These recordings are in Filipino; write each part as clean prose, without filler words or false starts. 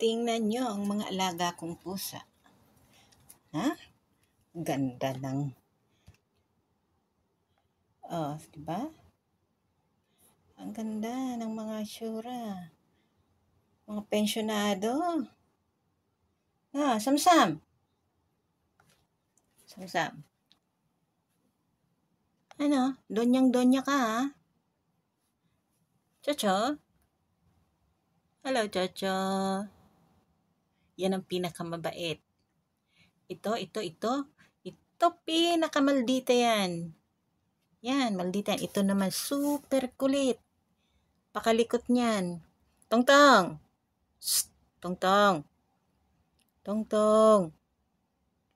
Tingnan nyo ang mga alaga kong pusa. Ha? Ganda ng... Oh, diba? Ang ganda ng mga syura. Mga pensyonado. Samsam. Samsam. Ano? Donyang-donya ka, ha? Chocho? Hello, Chocho. Yan ang pinakamabait. Ito. Ito, pinakamaldita yan. Yan, maldita yan. Ito naman, super kulit. Pakalikot niyan. Tongtong. Shh, Tongtong. Tongtong.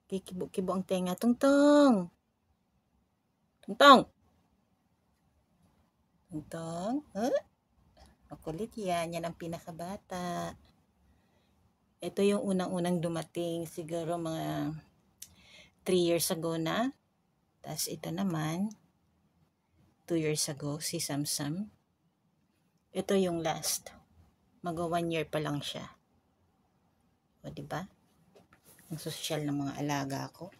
Kikibo-kibo ang tenga. Tongtong. Tongtong. Tongtong. Huh? Makulit yan. Yan ang pinakabata. Ito yung unang-unang dumating. Siguro mga 3 years ago na. Tapos ito naman, 2 years ago, si Samsam. Ito yung last. Mag 1 year pa lang siya. O, diba? Ang sosyal ng mga alaga ko.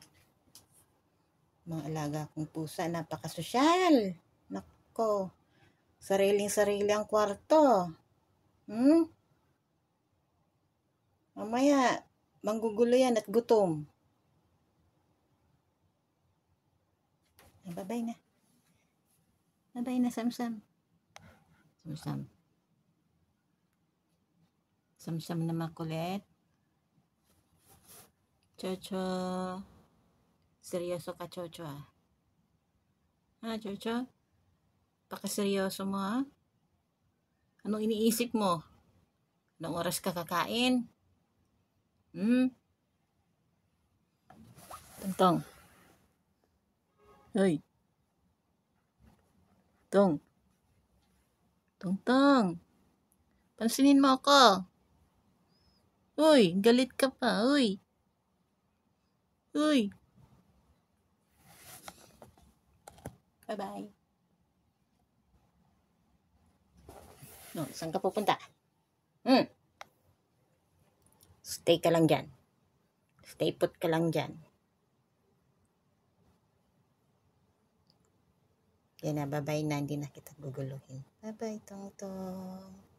Mga alaga kong pusa, napakasosyal. Nako. Sariling-sarili ang kwarto. Mamaya, manggugulo yan at gutom. Bye-bye na. Bye-bye na, Samsam. Samsam. Samsam na makulit. Chocho. Seryoso ka, Chocho, ah. Ha, Chocho? Pakaseryoso mo, ha? Anong iniisip mo? Anong oras ka kakain? Tongtong. Hoy. Tongtong. Pansinin mo ako. Uy, galit ka pa. Uy. Bye-bye. No, saan ka pupunta? Stay ka lang dyan. Stay put ka lang dyan. Yan na, bye-bye na. Hindi na kita guguluhin. Bye-bye, Tongtong.